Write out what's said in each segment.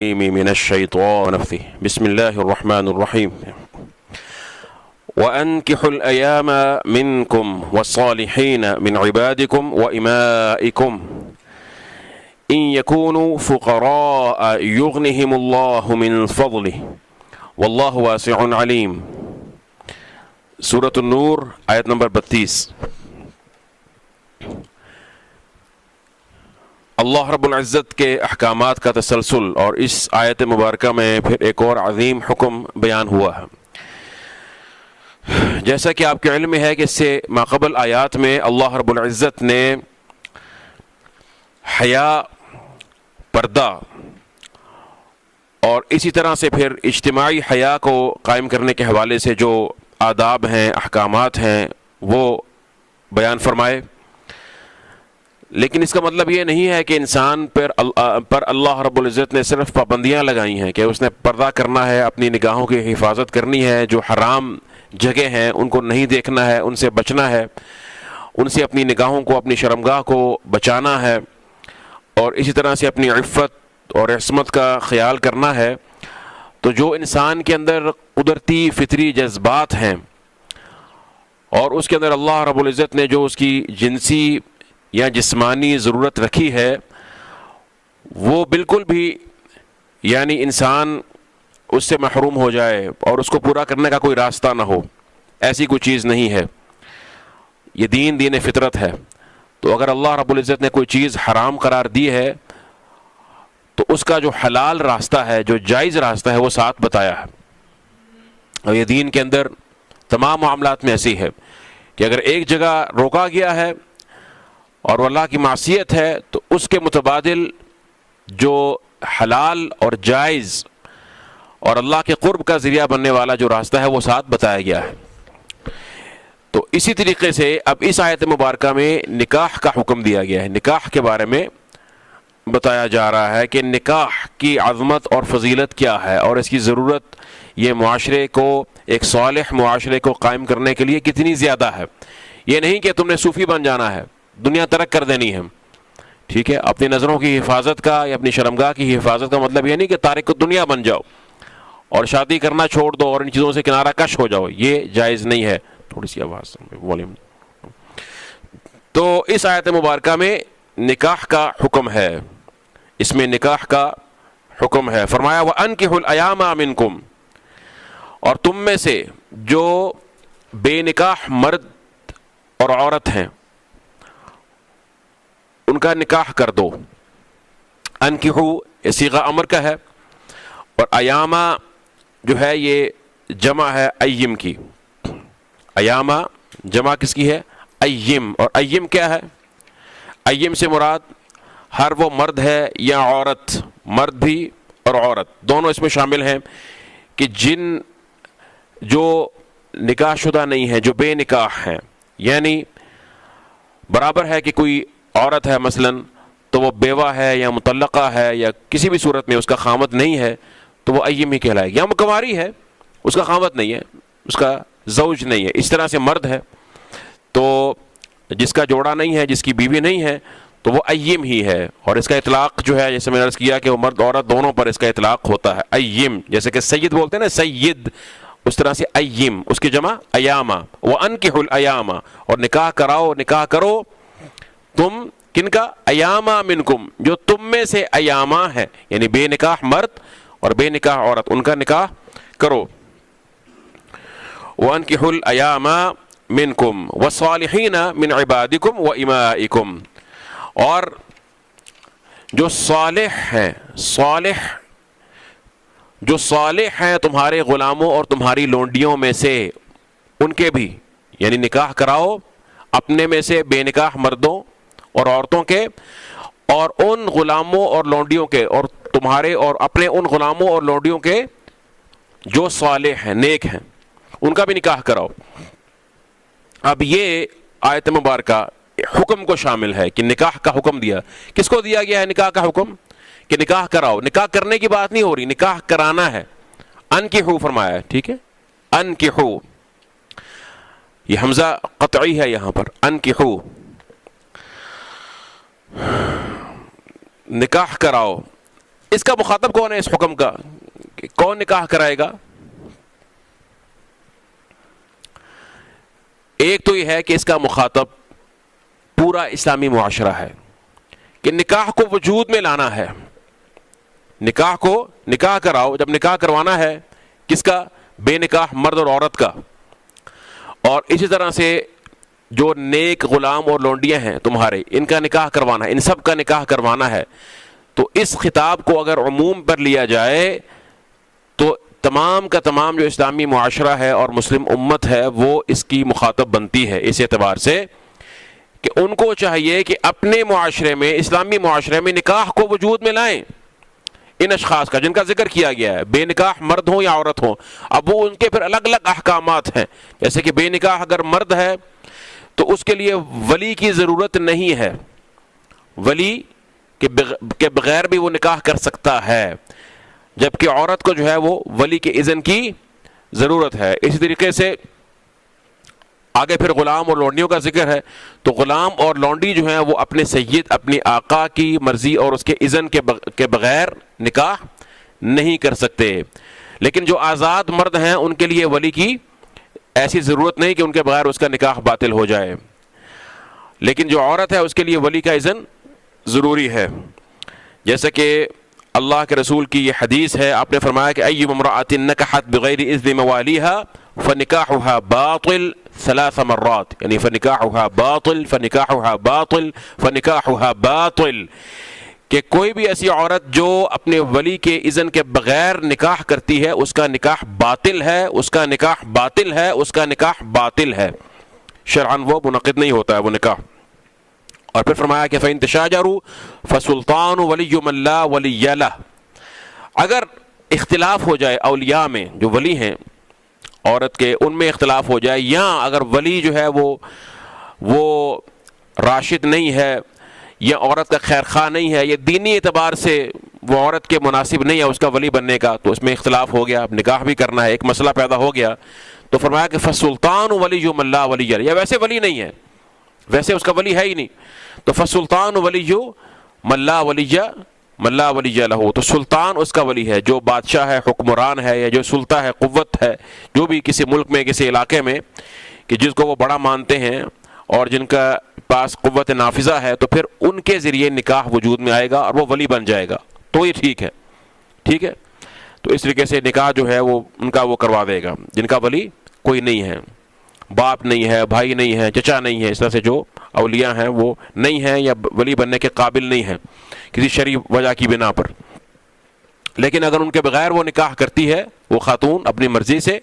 من الشيطان نفثه بسم الله الرحمن الرحيم وأنكحوا الأيام منكم والصالحين من عبادكم وإمائكم إن يكونوا فقراء يغنهم الله من فضله والله واسع عليم. سورة النور آیت نمبر 32. اللہ رب العزت کے احکامات کا تسلسل، اور اس آیت مبارکہ میں پھر ایک اور عظیم حکم بیان ہوا ہے. جیسا کہ آپ کے علم میں ہے کہ اس سے ماقبل آیات میں اللہ رب العزت نے حیا، پردہ اور اسی طرح سے پھر اجتماعی حیا کو قائم کرنے کے حوالے سے جو آداب ہیں، احکامات ہیں، وہ بیان فرمائے. لیکن اس کا مطلب یہ نہیں ہے کہ انسان پر اللہ رب العزت نے صرف پابندیاں لگائی ہیں کہ اس نے پردہ کرنا ہے، اپنی نگاہوں کی حفاظت کرنی ہے، جو حرام جگہ ہیں ان کو نہیں دیکھنا ہے، ان سے بچنا ہے، ان سے اپنی نگاہوں کو، اپنی شرمگاہ کو بچانا ہے، اور اسی طرح سے اپنی عفت اور عصمت کا خیال کرنا ہے. تو جو انسان کے اندر قدرتی فطری جذبات ہیں اور اس کے اندر اللہ رب العزت نے جو اس کی جنسی یا جسمانی ضرورت رکھی ہے، وہ بالکل بھی یعنی انسان اس سے محروم ہو جائے اور اس کو پورا کرنے کا کوئی راستہ نہ ہو، ایسی کوئی چیز نہیں ہے. یہ دین فطرت ہے. تو اگر اللہ رب العزت نے کوئی چیز حرام قرار دی ہے تو اس کا جو حلال راستہ ہے، جو جائز راستہ ہے، وہ ساتھ بتایا ہے. اور یہ دین کے اندر تمام معاملات میں ایسی ہے کہ اگر ایک جگہ روکا گیا ہے اور وہ اللہ کی معصیت ہے تو اس کے متبادل جو حلال اور جائز اور اللہ کے قرب کا ذریعہ بننے والا جو راستہ ہے وہ ساتھ بتایا گیا ہے. تو اسی طریقے سے اب اس آیت مبارکہ میں نکاح کا حکم دیا گیا ہے. نکاح کے بارے میں بتایا جا رہا ہے کہ نکاح کی عظمت اور فضیلت کیا ہے اور اس کی ضرورت یہ معاشرے کو، ایک صالح معاشرے کو قائم کرنے کے لیے کتنی زیادہ ہے. یہ نہیں کہ تم نے صوفی بن جانا ہے، دنیا ترک کر دینی ہے. ٹھیک ہے، اپنی نظروں کی حفاظت کا یا اپنی شرمگاہ کی حفاظت کا مطلب یہ نہیں کہ تارک دنیا بن جاؤ اور شادی کرنا چھوڑ دو اور ان چیزوں سے کنارہ کش ہو جاؤ. یہ جائز نہیں ہے. تھوڑی سی آواز والیوم. تو اس آیت مبارکہ میں نکاح کا حکم ہے، اس میں نکاح کا حکم ہے. فرمایا وَأَنْكِحُوا الْأَيَامَ مِنْكُمْ، اور تم میں سے جو بے نکاح مرد اور عورت ہیں ان کا نکاح کر دو. انکحو یہ صیغہ امر کا ہے، اور ایامہ جو ہے یہ جمع ہے ایم کی. ایامہ جمع کس کی ہے؟ ایم. اور ایم کیا ہے؟ ایم سے مراد ہر وہ مرد ہے یا عورت، مرد بھی اور عورت دونوں اس میں شامل ہیں کہ جو نکاح شدہ نہیں ہیں، جو بے نکاح ہیں. یعنی برابر ہے کہ کوئی عورت ہے مثلا تو وہ بیوہ ہے یا مطلقہ ہے یا کسی بھی صورت میں اس کا خامد نہیں ہے تو وہ ایم ہی کہلائے گی. یا مکواری ہے، اس کا خامد نہیں ہے، اس کا زوج نہیں ہے. اس طرح سے مرد ہے تو جس کا جوڑا نہیں ہے، جس کی بیوی نہیں ہے تو وہ ایم ہی ہے. اور اس کا اطلاق جو ہے جیسے میں نے عرض کیا کہ وہ مرد عورت دونوں پر اس کا اطلاق ہوتا ہے. ایم جیسے کہ سید بولتے ہیں نا، سید، اس طرح سے ایم اس کی جمع ایامہ. وَأَنْكِحُوا الْأَيَامَ، اور نکاح کراؤ، نکاح کرو تم کن کا؟ ایامہ منکم، جو تم میں سے ایامہ ہے، یعنی بے نکاح مرد اور بے نکاح عورت، ان کا نکاح کرو. وَأَنْكِحُوا الْأَيَامَ مِنْكُمْ وَالصَّالِحِينَ مِنْ عِبَادِكُمْ وَإِمَائِكُمْ، اور جو صالح ہیں، جو صالح ہیں تمہارے غلاموں اور تمہاری لونڈیوں میں سے، ان کے بھی یعنی نکاح کراؤ اپنے میں سے بے نکاح مردوں اور عورتوں کے، اور ان غلاموں اور لونڈیوں کے، اور تمہارے اور اپنے ان غلاموں اور لونڈیوں کے جو صالح ہیں، نیک ہیں، ان کا بھی نکاح کراؤ. اب یہ آیت مبارکہ حکم کو شامل ہے کہ نکاح کا حکم دیا. کس کو دیا گیا ہے نکاح کا حکم؟ کہ نکاح کراؤ. نکاح کرنے کی بات نہیں ہو رہی، نکاح کرانا ہے. انکحو فرمایا ہے. ٹھیک ہے، انکحو، یہ حمزہ قطعی ہے یہاں پر. انکحو، نکاح کراؤ. اس کا مخاطب کون ہے اس حکم کا کہ کون نکاح کرائے گا؟ ایک تو یہ ہے کہ اس کا مخاطب پورا اسلامی معاشرہ ہے کہ نکاح کو وجود میں لانا ہے، نکاح کو نکاح کراؤ، جب نکاح کروانا ہے کس کا؟ بے نکاح مرد اور عورت کا. اور اسی طرح سے جو نیک غلام اور لونڈیاں ہیں تمہارے، ان کا نکاح کروانا ہے، ان سب کا نکاح کروانا ہے. تو اس خطاب کو اگر عموم پر لیا جائے تو تمام کا تمام جو اسلامی معاشرہ ہے اور مسلم امت ہے وہ اس کی مخاطب بنتی ہے، اس اعتبار سے کہ ان کو چاہیے کہ اپنے معاشرے میں، اسلامی معاشرے میں نکاح کو وجود میں لائیں. ان اشخاص کا جن کا ذکر کیا گیا ہے، بے نکاح مرد ہوں یا عورت ہوں، اب وہ ان کے پھر الگ الگ احکامات ہیں. جیسے کہ بے نکاح اگر مرد ہے تو اس کے لیے ولی کی ضرورت نہیں ہے، ولی کے بغیر بھی وہ نکاح کر سکتا ہے، جبکہ عورت کو جو ہے وہ ولی کے اذن کی ضرورت ہے. اسی طریقے سے آگے پھر غلام اور لونڈیوں کا ذکر ہے، تو غلام اور لونڈی جو ہیں وہ اپنے سید، اپنی آقا کی مرضی اور اس کے اذن کے بغیر نکاح نہیں کر سکتے. لیکن جو آزاد مرد ہیں ان کے لیے ولی کی ایسی ضرورت نہیں کہ ان کے بغیر اس کا نکاح باطل ہو جائے، لیکن جو عورت ہے اس کے لیے ولی کا اذن ضروری ہے. جیسا کہ اللہ کے رسول کی یہ حدیث ہے، آپ نے فرمایا کہ ایما امرأۃ نکحت بغیر اذن موالیہا فنکاحها باطل ثلاث مرات، یعنی فنکاحها باطل فنکاحها باطل فنکاحها باطل، کہ کوئی بھی ایسی عورت جو اپنے ولی کے اذن کے بغیر نکاح کرتی ہے اس کا نکاح باطل ہے، اس کا نکاح باطل ہے، اس کا نکاح باطل ہے، شرعاً وہ منعقد نہیں ہوتا ہے وہ نکاح. اور پھر فرمایا کہ فَإِن تَشَاجَرُوا فَسُلْطَانُ وَلِيُّ مَن لَّا وَلِيَّ لَهُ، اگر اختلاف ہو جائے اولیاء میں، جو ولی ہیں عورت کے، ان میں اختلاف ہو جائے، یا اگر ولی جو ہے وہ راشد نہیں ہے یا عورت کا خیر خواہ نہیں ہے یا دینی اعتبار سے وہ عورت کے مناسب نہیں ہے اس کا ولی بننے کا، تو اس میں اختلاف ہو گیا، اب نکاح بھی کرنا ہے، ایک مسئلہ پیدا ہو گیا، تو فرمایا کہ فَالسُّلْطَانُ وَلِيُّ مَن لَّا وَلِيَّ لَهُ، یا ویسے ولی نہیں ہے، ویسے اس کا ولی ہے ہی نہیں، تو فَالسُّلْطَانُ وَلِيُّ مَن لَّا وَلِيَّ لَهُ، تو سلطان اس کا ولی ہے، جو بادشاہ ہے، حکمران ہے، یا جو سلطہ ہے، قوت ہے، جو بھی کسی ملک میں، کسی علاقے میں، کہ جس کو وہ بڑا مانتے ہیں اور جن کا پاس قوت نافذہ ہے، تو پھر ان کے ذریعے نکاح وجود میں آئے گا اور وہ ولی بن جائے گا، تو یہ ٹھیک ہے. ٹھیک ہے، تو اس طریقے سے نکاح جو ہے وہ ان کا وہ کروا دے گا جن کا ولی کوئی نہیں ہے، باپ نہیں ہے، بھائی نہیں ہے، چچا نہیں ہے، اس طرح سے جو اولیاء ہیں وہ نہیں ہیں یا ولی بننے کے قابل نہیں ہیں کسی شرعی وجہ کی بنا پر. لیکن اگر ان کے بغیر وہ نکاح کرتی ہے وہ خاتون اپنی مرضی سے،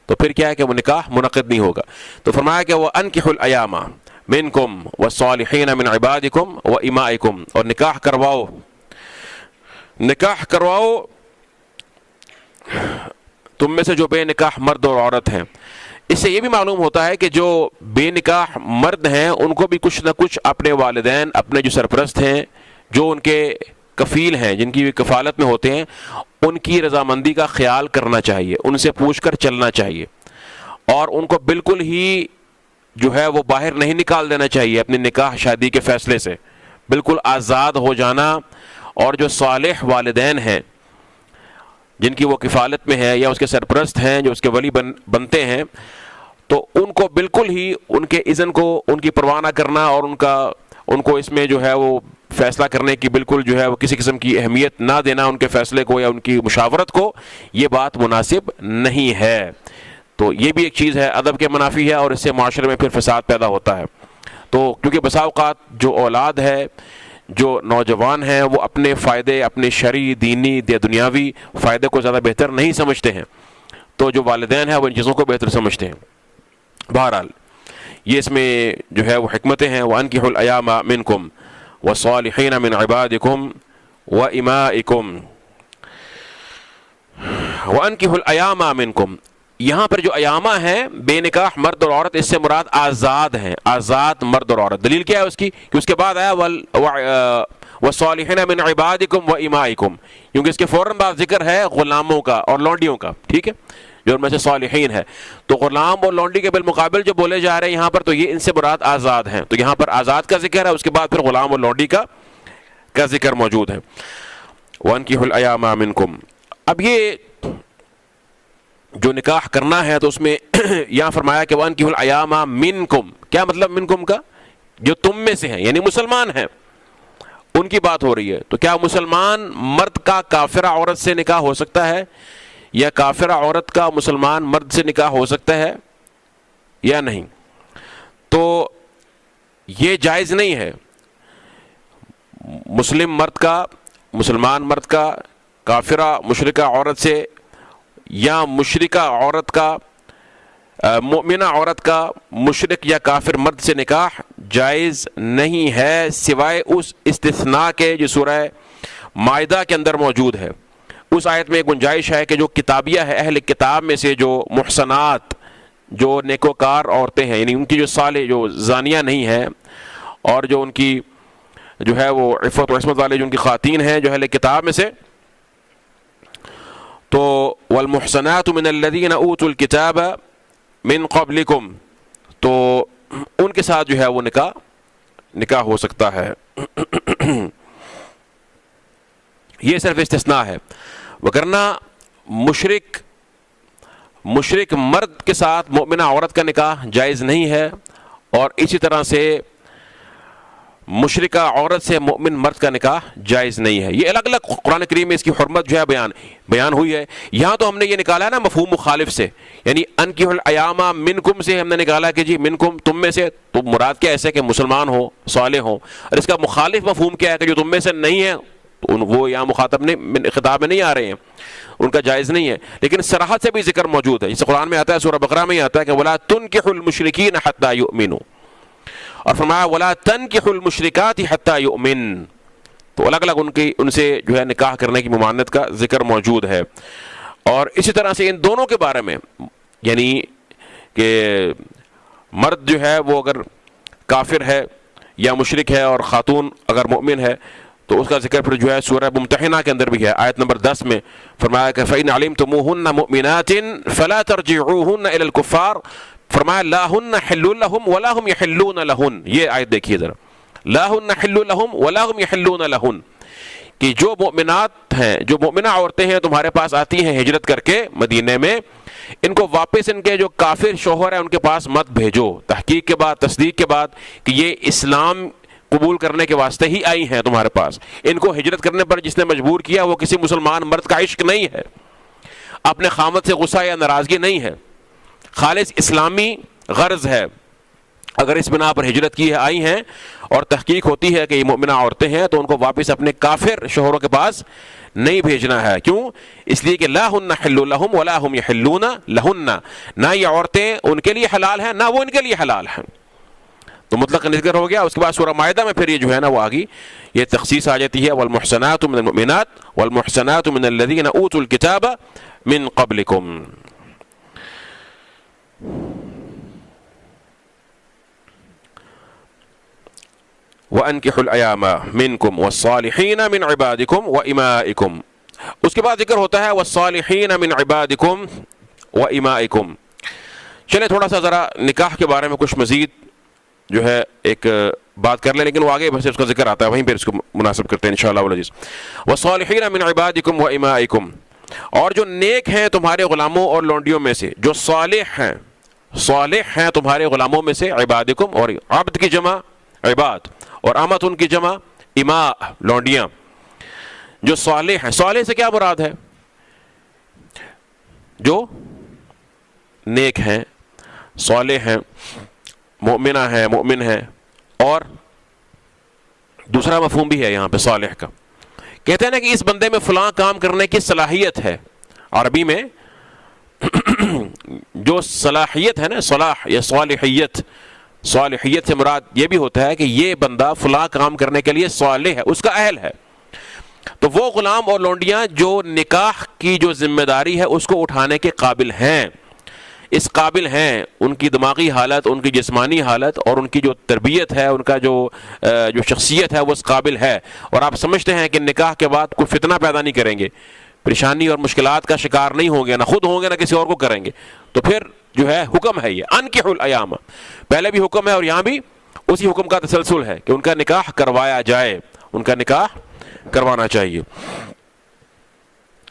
تو پھر کیا ہے کہ وہ نکاح منعقد نہیں ہوگا. تو فرمایا کہ وَأَنكِحُوا الْأَيَامَ مِنكُمْ وَالصَّالِحِينَ مِنْ عِبَادِكُمْ وَإِمَائِكُمْ، اور نکاح کرواؤ تم میں سے جو بے نکاح مرد اور عورت ہیں. اس سے یہ بھی معلوم ہوتا ہے کہ جو بے نکاح مرد ہیں ان کو بھی کچھ نہ کچھ اپنے والدین، اپنے جو سرپرست ہیں، جو ان کے کفیل ہیں، جن کی کفالت میں ہوتے ہیں، ان کی رضامندی کا خیال کرنا چاہیے، ان سے پوچھ کر چلنا چاہیے، اور ان کو بالکل ہی جو ہے وہ باہر نہیں نکال دینا چاہیے اپنے نکاح شادی کے فیصلے سے، بالکل آزاد ہو جانا. اور جو صالح والدین ہیں جن کی وہ کفالت میں ہے یا اس کے سرپرست ہیں جو اس کے ولی بنتے ہیں، تو ان کو بالکل ہی ان کے اذن کو، ان کی پرواہ نہ کرنا اور ان کو اس میں جو ہے وہ فیصلہ کرنے کی بالکل جو ہے وہ کسی قسم کی اہمیت نہ دینا ان کے فیصلے کو یا ان کی مشاورت کو، یہ بات مناسب نہیں ہے. تو یہ بھی ایک چیز ہے، ادب کے منافی ہے، اور اس سے معاشرے میں پھر فساد پیدا ہوتا ہے. تو کیونکہ بسا اوقات جو اولاد ہے، جو نوجوان ہیں، وہ اپنے فائدے، اپنے شرعی، دینی یا دنیاوی فائدے کو زیادہ بہتر نہیں سمجھتے ہیں، تو جو والدین ہیں وہ ان چیزوں کو بہتر سمجھتے ہیں. بہرحال یہ اس میں جو ہے وہ حکمتیں ہیں. وَأَنكِحُوا الْأَيَامَ مِنكُمْ وَالصَّالِحِينَ مِنْ عِبَادِكُمْ وَإِمَائِكُمْ. وَأَنكِحُوا الْأَيَامَ مِنكُمْ، یہاں پر جو ایامہ ہیں بے نکاح مرد اور عورت، اس سے مراد آزاد ہیں، آزاد مرد اور عورت. دلیل کیا ہے اس کی؟ کہ اس کے بعد آیا وَالصَّالِحِينَ مِنْ عِبَادِكُمْ وَإِمَائِكُمْ، کیونکہ اس کے فوراً بعد ذکر ہے غلاموں کا اور لونڈیوں کا. ٹھیک ہے، جو ان میں سے صالحین ہے، تو غلام اور لونڈی کے بالمقابل جو بولے جا رہے ہیں یہاں پر، تو یہ ان سے مراد آزاد ہیں. تو یہاں پر آزاد کا ذکر ہے، اس کے بعد پھر غلام اور لونڈی کا ذکر موجود ہے. وَأَنكِحُوا الْأَيَامَ مِنْكُمْ. اب یہ جو نکاح کرنا ہے تو اس میں یہاں فرمایا کہ وَأَنكِحُوا الْأَيَامَ مِنْكُمْ. کیا مطلب منکم کا؟ جو تم میں سے ہیں، یعنی مسلمان ہیں، ان کی بات ہو رہی ہے. تو کیا مسلمان مرد کا کافرہ عورت سے نکاح ہو سکتا ہے، یا کافرہ عورت کا مسلمان مرد سے نکاح ہو سکتا ہے یا نہیں؟ تو یہ جائز نہیں ہے. مسلم مرد کا، مسلمان مرد کا کافرہ مشرکہ عورت سے، یا مشرکہ عورت کا مؤمنہ عورت کا مشرک یا کافر مرد سے نکاح جائز نہیں ہے، سوائے اس استثناء کے جو سورہ مائدہ کے اندر موجود ہے. اس آیت میں ایک گنجائش ہے کہ جو کتابیہ ہے، اہل کتاب میں سے جو محسنات، جو نیکوکار عورتیں ہیں، یعنی ان کی جو صالح، جو زانیہ نہیں ہیں، اور جو ان کی جو ہے وہ عفت و عصمت والے جو ان کی خواتین ہیں جو اہل کتاب میں سے، تو والمحسنات من الذین اوتوا الکتاب من قبلکم، تو ان کے ساتھ جو ہے وہ نکاح ہو سکتا ہے. یہ صرف استثناء ہے، وگرنہ مشرک مرد کے ساتھ مؤمنہ عورت کا نکاح جائز نہیں ہے، اور اسی طرح سے مشرکہ عورت سے مؤمن مرد کا نکاح جائز نہیں ہے. یہ الگ الگ قرآن کریم میں اس کی حرمت جو ہے بیان ہوئی ہے. یہاں تو ہم نے یہ نکالا ہے نا مفہوم مخالف سے، یعنی انکحوا الایام منکم سے ہم نے نکالا کہ جی منکم تم میں سے، تو مراد کیا ایسے کہ مسلمان ہو، صالح ہو، اور اس کا مخالف مفہوم کیا ہے کہ جو تم میں سے نہیں ہے، تو وہ یہاں مخاطب نہیں، خطاب میں نہیں آ رہے ہیں، ان کا جائز نہیں ہے. لیکن صراحت سے بھی ذکر موجود ہے، جسے قرآن میں آتا ہے، سورہ بقرہ میں آتا ہے کہ وَلَا تُنْكِحُوا الْمُشْرِكِينَ حَتَّى يُؤْمِنُوا، اور فرمایا وَلَا تَنْكِحُوا الْمُشْرِكَاتِ حَتَّى يُؤْمِنْ. تو الگ الگ ان سے جو ہے نکاح کرنے کی ممانعت کا ذکر موجود ہے. اور اسی طرح سے ان دونوں کے بارے میں، یعنی کہ مرد جو ہے وہ اگر کافر ہے یا مشرک ہے، اور خاتون اگر مؤمن ہے، تو اس کا ذکر پھر جو ہے سورہ ممتحنہ کے اندر بھی ہے، آیت نمبر 10 میں فرمایا کہ فَإِنْ عَلِمْتُمُوهُنَّ مُؤْمِنَاتٍ فَلَا تَرْجِعُوهُنَّ إِلَى الْكُفَّارِ. فرمایا لا ہن حل لہم ولا ہم یحلون لہن. یہ آیت دیکھیے ذرا، لا ہن حل لہم ولا ہم یحلون لہن، کہ جو مؤمنات ہیں، جو مؤمنہ عورتیں ہیں تمہارے پاس آتی ہیں ہجرت کر کے مدینے میں، ان کو واپس ان کے جو کافر شوہر ہیں ان کے پاس مت بھیجو، تحقیق کے بعد، تصدیق کے بعد کہ یہ اسلام قبول کرنے کے واسطے ہی آئی ہیں تمہارے پاس. ان کو ہجرت کرنے پر جس نے مجبور کیا وہ کسی مسلمان مرد کا عشق نہیں ہے، اپنے خامد سے غصہ یا ناراضگی نہیں ہے، خالص اسلامی غرض ہے. اگر اس بنا پر ہجرت کی ہے، آئی ہیں، اور تحقیق ہوتی ہے کہ یہ مؤمنہ عورتیں ہیں، تو ان کو واپس اپنے کافر شوہروں کے پاس نہیں بھیجنا ہے. کیوں؟ اس لیے کہ لا ہن حل لہم ولا ہم یحلون لہن، نہ یہ عورتیں ان کے لیے حلال ہیں، نہ وہ ان کے لیے حلال ہیں. تو مطلق ذکر ہو گیا. اس کے بعد سورہ مائدہ میں پھر یہ جو ہے نا وہ آگی یہ تخصیص آ جاتی ہے، والمحصنات من المؤمنات والمحصنات من الذین اوتوا الکتاب من قبلکم. وَأَنْكِحُوا الْأَيَامَ مِنْكُمْ وَالصَّالِحِينَ مِنْ عِبَادِكُمْ وَإِمَائِكُمْ. اس کے بعد ذکر ہوتا ہے وَالصَّالِحِينَ مِنْ عِبَادِكُمْ وَإِمَائِكُمْ. چلیں تھوڑا سا ذرا نکاح کے بارے میں کچھ مزید جو ہے ایک بات کر لیں، لیکن وہ آگے بس اس کا ذکر آتا ہے، وہیں پھر اس کو مناسب کرتے ہیں انشاءاللہ العزیز. وَالصَّالِحِينَ مِنْ عِبَادِكُمْ وَإِمَائِكُمْ، اور جو نیک ہیں تمہارے غلاموں اور لونڈیوں میں سے، جو صالح ہیں تمہارے غلاموں میں سے، عبادکم، اور عبد کی جمع عباد، اور امت ان کی جمع اماء، لونڈیاں. جو صالح ہیں، صالح سے کیا مراد ہے؟ جو نیک ہیں، صالح ہیں، مؤمنہ ہیں، مؤمن ہیں. اور دوسرا مفہوم بھی ہے یہاں پہ صالح کا، کہتے ہیں نا کہ اس بندے میں فلاں کام کرنے کی صلاحیت ہے. عربی میں جو صلاحیت ہے نا، صلاح یا صالحیت، صالحیت سے مراد یہ بھی ہوتا ہے کہ یہ بندہ فلاں کام کرنے کے لیے صالح ہے، اس کا اہل ہے. تو وہ غلام اور لونڈیاں جو نکاح کی جو ذمہ داری ہے اس کو اٹھانے کے قابل ہیں، اس قابل ہیں، ان کی دماغی حالت، ان کی جسمانی حالت اور ان کی جو تربیت ہے، ان کا جو شخصیت ہے وہ اس قابل ہے. اور آپ سمجھتے ہیں کہ نکاح کے بعد کوئی فتنہ پیدا نہیں کریں گے، پریشانی اور مشکلات کا شکار نہیں ہوں گے، نہ خود ہوں گے نہ کسی اور کو کریں گے. تو پھر جو ہے حکم ہے یہ انکحوا الایام، پہلے بھی حکم ہے اور یہاں بھی اسی حکم کا تسلسل ہے کہ ان کا نکاح کروایا جائے، ان کا نکاح کروانا چاہیے.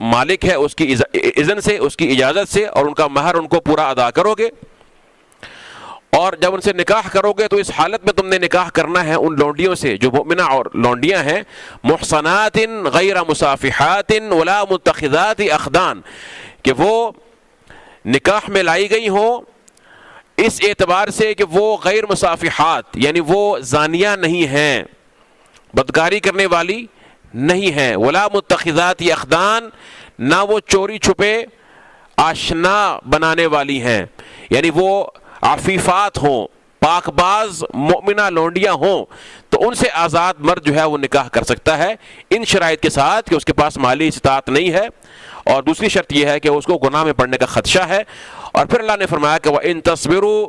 مالک ہے اس کی اذن سے، اس کی اجازت سے، اور ان کا مہر ان کو پورا ادا کرو گے. اور جب ان سے نکاح کرو گے تو اس حالت میں تم نے نکاح کرنا ہے ان لونڈیوں سے جو مؤمنہ اور لونڈیاں ہیں، محصنات غیر مصافحات ولا متخذات اخدان، کہ وہ نکاح میں لائی گئی ہوں اس اعتبار سے کہ وہ غیر مصافحات، یعنی وہ زانیہ نہیں ہیں، بدکاری کرنے والی نہیں ہیں، ولا متخذات اخدان، نہ وہ چوری چھپے آشنا بنانے والی ہیں، یعنی وہ عفیفات ہوں، پاک باز مؤمنہ لونڈیاں ہوں، تو ان سے آزاد مرد جو ہے وہ نکاح کر سکتا ہے، ان شرائط کے ساتھ کہ اس کے پاس مالی استطاعت نہیں ہے، اور دوسری شرط یہ ہے کہ اس کو گناہ میں پڑنے کا خدشہ ہے. اور پھر اللہ نے فرمایا کہ وَإِن تَصْبِرُوا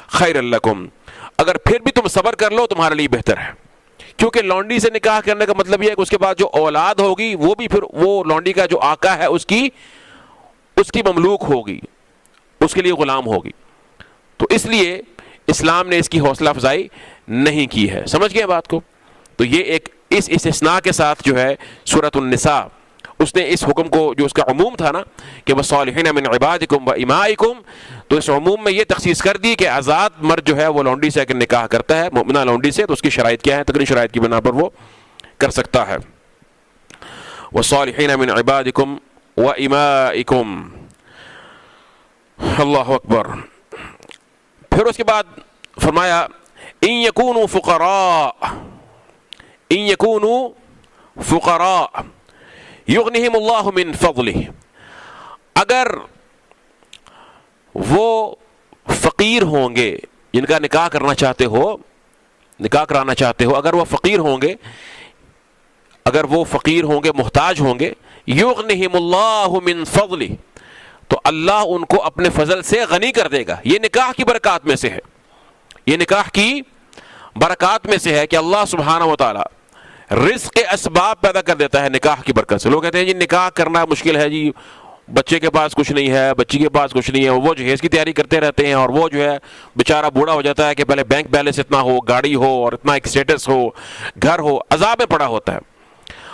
خَيْرٌ لَكُمْ، اگر پھر بھی تم صبر کر لو تمہارے لیے بہتر ہے. کیونکہ لونڈی سے نکاح کرنے کا مطلب یہ ہے کہ اس کے بعد جو اولاد ہوگی وہ بھی پھر وہ لونڈی کا جو آقا ہے اس کی مملوک ہوگی، اس کے لیے غلام ہوگی. تو اس لیے اسلام نے اس کی حوصلہ افزائی نہیں کی ہے. سمجھ گئے بات کو؟ تو یہ ایک اس استثناء کے ساتھ جو ہے سورۃ النساء اس نے اس حکم کو، جو اس کا عموم تھا نا کہ وَالصَّالِحِينَ مِنْ عِبَادِكُمْ وَإِمَائِكُمْ، تو اس عموم میں یہ تخصیص کر دی کہ آزاد مرد جو ہے وہ لونڈی سے اگر نکاح کرتا ہے، مؤمنہ لونڈی سے، تو اس کی شرائط کیا ہے؟ تقریباً شرائط کی بنا پر وہ کر سکتا ہے. وَالصَّالِحِينَ مِنْ عِبَادِكُمْ وَإِمَائِكُمْ. اللہ اکبر. پھر اس کے بعد فرمایا ان یکونوا فقراء، ان یکونوا فقراء یغنہم اللہ من فضلہ، اگر وہ فقیر ہوں گے، جن کا نکاح کرنا چاہتے ہو، نکاح کرانا چاہتے ہو، اگر وہ فقیر ہوں گے، اگر وہ فقیر ہوں گے، محتاج ہوں گے، یغنہم اللہ من فضلہ، تو اللہ ان کو اپنے فضل سے غنی کر دے گا. یہ نکاح کی برکات میں سے ہے، یہ نکاح کی برکات میں سے ہے کہ اللہ سبحانہ و تعالی رزق کے اسباب پیدا کر دیتا ہے نکاح کی برکت سے. لوگ کہتے ہیں جی نکاح کرنا مشکل ہے، جی بچے کے پاس کچھ نہیں ہے، بچی کے پاس کچھ نہیں ہے، وہ جہیز کی تیاری کرتے رہتے ہیں، اور وہ جو ہے بیچارہ بوڑھا ہو جاتا ہے کہ پہلے بینک بیلنس اتنا ہو، گاڑی ہو، اور اتنا ایک اسٹیٹس ہو، گھر ہو، عذاب میں پڑا ہوتا ہے،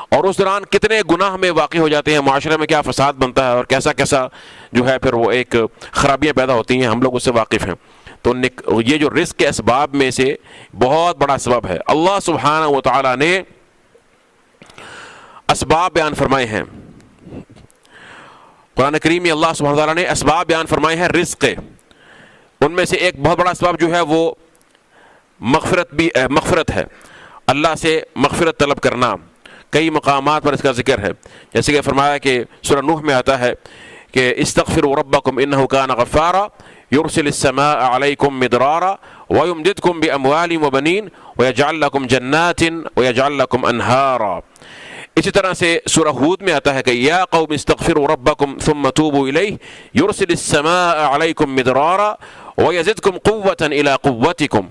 اور اس دوران کتنے گناہ میں واقع ہو جاتے ہیں، معاشرے میں کیا فساد بنتا ہے، اور کیسا کیسا جو ہے پھر وہ ایک خرابیاں پیدا ہوتی ہیں، ہم لوگ اس سے واقف ہیں. تو یہ جو رزق کے اسباب میں سے بہت بڑا سبب ہے. اللہ سبحانہ و تعالی نے اسباب بیان فرمائے ہیں قرآن کریم میں، اللہ سبحانہ و تعالی نے اسباب بیان فرمائے ہیں رزق کے. ان میں سے ایک بہت بڑا اسباب جو ہے وہ مغفرت ہے، اللہ سے مغفرت طلب کرنا. کئی مقامات پر اس کا ذکر ہے، جیسے کہ فرمایا کہ سورہ نوح میں آتا ہے کہ استغفروا ربکم انہ کان غفارا یرسل السماء علیکم مدرارا ویمددکم باموال وبنین ویجعل لکم جنات ویجعل لکم انہارا. اسی طرح سے سورہ ہود میں آتا ہے کہ یا قوم استغفروا ربکم ثم توبوا الیہ یرسل السماء علیکم مدرارا ویزدکم قوة الی قوتکم.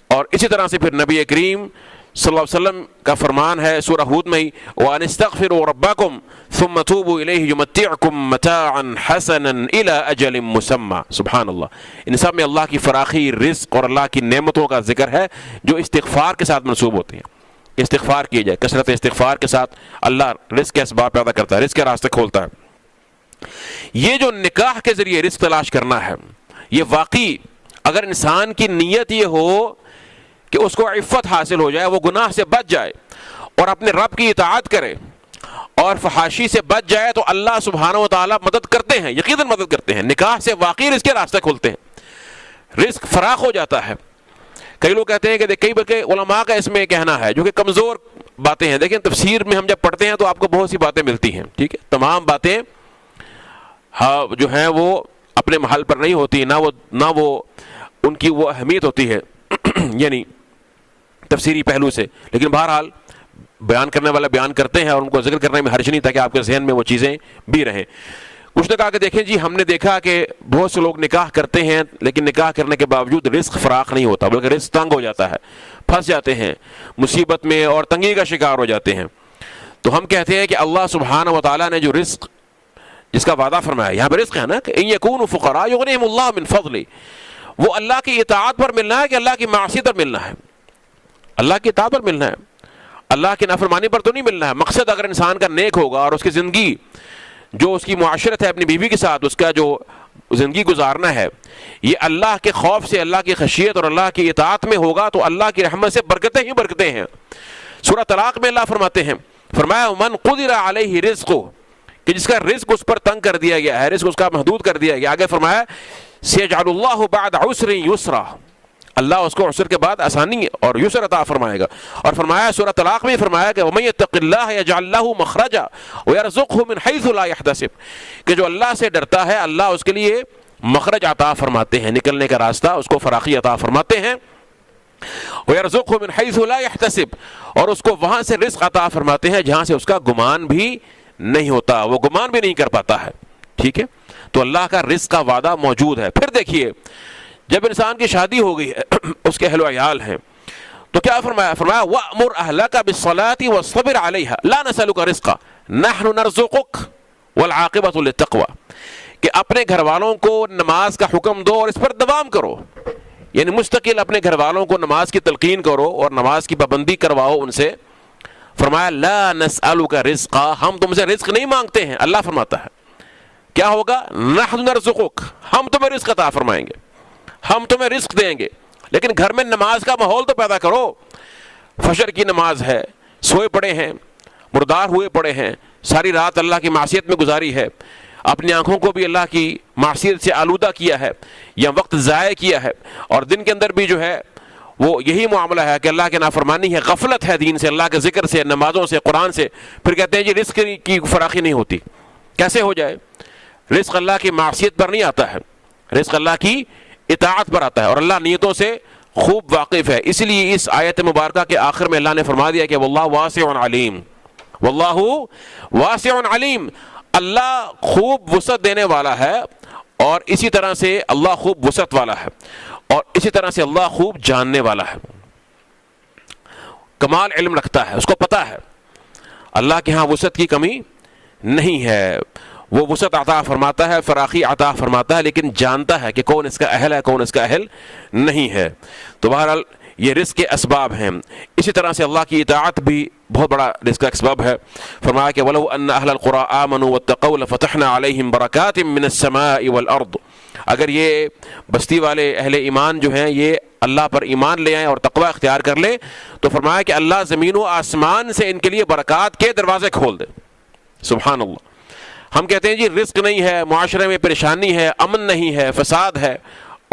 اور اسی طرح سے پھر نبی کریم صلی اللہ علیہ وسلم کا فرمان ہے سورہ ہود میں ہی وَأَنِ اسْتَغْفِرُوا رَبَّكُمْ ثُمَّ تُوبُوا إِلَيْهِ يُمَتِّعْكُمْ مَتَاعًا حَسَنًا إِلَىٰ أَجَلٍ مُّسَمًّى. سبحان اللہ. ان سب میں اللہ کی فراخی، رزق اور اللہ کی نعمتوں کا ذکر ہے جو استغفار کے ساتھ منسوب ہوتے ہیں. استغفار کیے جائے، کثرت استغفار کے ساتھ اللہ رزق کے اسباب پیدا کرتا ہے، رزق کے راستے کھولتا ہے. یہ جو نکاح کے ذریعے رزق تلاش کرنا ہے، یہ واقعی اگر انسان کی نیت یہ ہو کہ اس کو عفت حاصل ہو جائے، وہ گناہ سے بچ جائے اور اپنے رب کی اطاعت کرے اور فحاشی سے بچ جائے، تو اللہ سبحانہ و تعالیٰ مدد کرتے ہیں، یقیناً مدد کرتے ہیں. نکاح سے واقعی رزق کے راستے کھلتے ہیں، رزق فراخ ہو جاتا ہے. کئی لوگ کہتے ہیں کہ کئی بلکہ علماء کا اس میں کہنا ہے، جو کہ کمزور باتیں ہیں. دیکھیں تفسیر میں ہم جب پڑھتے ہیں تو آپ کو بہت سی باتیں ملتی ہیں، ٹھیک ہے، تمام باتیں جو ہیں وہ اپنے محل پر نہیں ہوتی، نہ وہ ان کی وہ اہمیت ہوتی ہے یعنی تفسیری پہلو سے. لیکن بہرحال بیان کرنے والا بیان کرتے ہیں اور ان کو ذکر کرنے میں حرج نہیں، تاکہ آپ کے ذہن میں وہ چیزیں بھی رہیں. کچھ نے کہا کہ دیکھیں جی ہم نے دیکھا کہ بہت سے لوگ نکاح کرتے ہیں، لیکن نکاح کرنے کے باوجود رزق فراخ نہیں ہوتا، بلکہ رزق تنگ ہو جاتا ہے، پھنس جاتے ہیں مصیبت میں اور تنگی کا شکار ہو جاتے ہیں. تو ہم کہتے ہیں کہ اللہ سبحانہ و تعالیٰ نے جو رزق جس کا وعدہ فرمایا، یہاں پہ رزق ہے نا کہ ان یکونوا فقراء یغنیہم اللہ من فضلہ، وہ اللہ کی اطاعت پر ملنا ہے کہ اللہ کی معصیت پر ملنا ہے؟ اللہ کی اطاعت پر ملنا ہے. اللہ کی نافرمانی پر تو نہیں ملنا ہے. مقصد اگر انسان کا نیک ہوگا اور اس کی زندگی جو اس کی معاشرت ہے اپنی بیوی کے ساتھ اس کا جو زندگی گزارنا ہے یہ اللہ کے خوف سے, اللہ کی خشیت اور اللہ کی اطاعت میں ہوگا تو اللہ کی رحمت سے برکتیں ہی برکتیں ہیں. سورہ طلاق میں اللہ فرماتے ہیں, فرمایا من قدر علیہ رزقہ, کہ جس کا رزق اس پر تنگ کر دیا گیا ہے, رزق اس کا محدود کر دیا گیا. آگے فرمایا سیجعل اللہ بعد عسر یسرا, اللہ اس کو عسر کے بعد آسانی اور یسر عطا فرمائے گا. اور فرمایا سورہ طلاق میں فرمایا کہ وَمَن يَتَّقِ اللَّهَ يَجْعَل لَّهُ مَخْرَجًا وَيَرْزُقْهُ مِنْ حَيْثُ لَا يَحْتَسِبُ, کہ جو اللہ سے ڈرتا ہے اللہ اس کے لیے مخرج عطا فرماتے ہیں, نکلنے کا راستہ اس کو فراخی عطا فرماتے ہیں. وَيَرْزُقْهُ مِنْ حَيْثُ لَا يَحْتَسِبُ, اور اس کو وہاں سے رزق عطا فرماتے ہیں جہاں سے اس کا گمان بھی نہیں ہوتا, وہ گمان بھی نہیں کر پاتا ہے. ٹھیک ہے, تو اللہ کا رزق کا وعدہ موجود ہے. پھر دیکھیے جب انسان کی شادی ہو گئی ہے اس کے اہل و عیال ہیں تو کیا فرمایا, فرمایا وَأْمُرْ أَهْلَكَ بِالصَّلَاةِ وَاصْطَبِرْ عَلَيْهَا لَا نَسْأَلُكَ رِزْقًا نَحْنُ نَرْزُقُكَ وَالْعَاقِبَةُ لِلتَّقْوَى, کہ اپنے گھر والوں کو نماز کا حکم دو اور اس پر دوام کرو, یعنی مستقل اپنے گھر والوں کو نماز کی تلقین کرو اور نماز کی پابندی کرواؤ ان سے. فرمایا لا نسألک رزقا, ہم تم سے رزق نہیں مانگتے ہیں. اللہ فرماتا ہے کیا ہوگا, نحن نرزقک, ہم تمہیں رزق عطا فرمائیں گے, ہم تمہیں رزق دیں گے, لیکن گھر میں نماز کا ماحول تو پیدا کرو. فجر کی نماز ہے, سوئے پڑے ہیں, مردار ہوئے پڑے ہیں, ساری رات اللہ کی معصیت میں گزاری ہے, اپنی آنکھوں کو بھی اللہ کی معصیت سے آلودہ کیا ہے یا وقت ضائع کیا ہے, اور دن کے اندر بھی جو ہے وہ یہی معاملہ ہے کہ اللہ کی نافرمانی ہے, غفلت ہے دین سے, اللہ کے ذکر سے, نمازوں سے, قرآن سے. پھر کہتے ہیں جی رزق کی فراخی نہیں ہوتی. کیسے ہو جائے؟ رزق اللہ کی معصیت پر نہیں آتا ہے, رزق اللہ کی اطاعت پر آتا ہے, اور اللہ نیتوں سے خوب واقف ہے. اس لیے اس آیت مبارکہ کے آخر میں اللہ نے فرما دیا کہ واللہ واسع علیم, واللہ واسع علیم, اللہ خوب وسعت دینے والا ہے, اور اسی طرح سے اللہ خوب وسعت والا ہے, اور اسی طرح سے اللہ خوب جاننے والا ہے, کمال علم رکھتا ہے, اس کو پتہ ہے اللہ کے ہاں وسعت کی کمی نہیں ہے. وہ وسعت عطا فرماتا ہے, فراخی عطا فرماتا ہے, لیکن جانتا ہے کہ کون اس کا اہل ہے کون اس کا اہل نہیں ہے. تو بہرحال یہ رزق کے اسباب ہیں. اسی طرح سے اللہ کی اطاعت بھی بہت بڑا رزق کا اسباب ہے. فرمایا کہ وَلَوْ أَنَّ أَهْلَ الْقُرَىٰ آمَنُوا وَاتَّقَوْا لَفَتَحْنَا عَلَيْهِمْ بَرَكَاتٍ مِّنَ السَّمَاءِ وَالْأَرْضِ, اگر یہ بستی والے اہل ایمان جو ہیں یہ اللہ پر ایمان لے آئیں اور تقوی اختیار کر لیں تو فرمایا کہ اللہ زمین و آسمان سے ان کے لیے برکات کے دروازے کھول دے. سبحان اللہ. ہم کہتے ہیں جی رزق نہیں ہے, معاشرے میں پریشانی ہے, امن نہیں ہے, فساد ہے,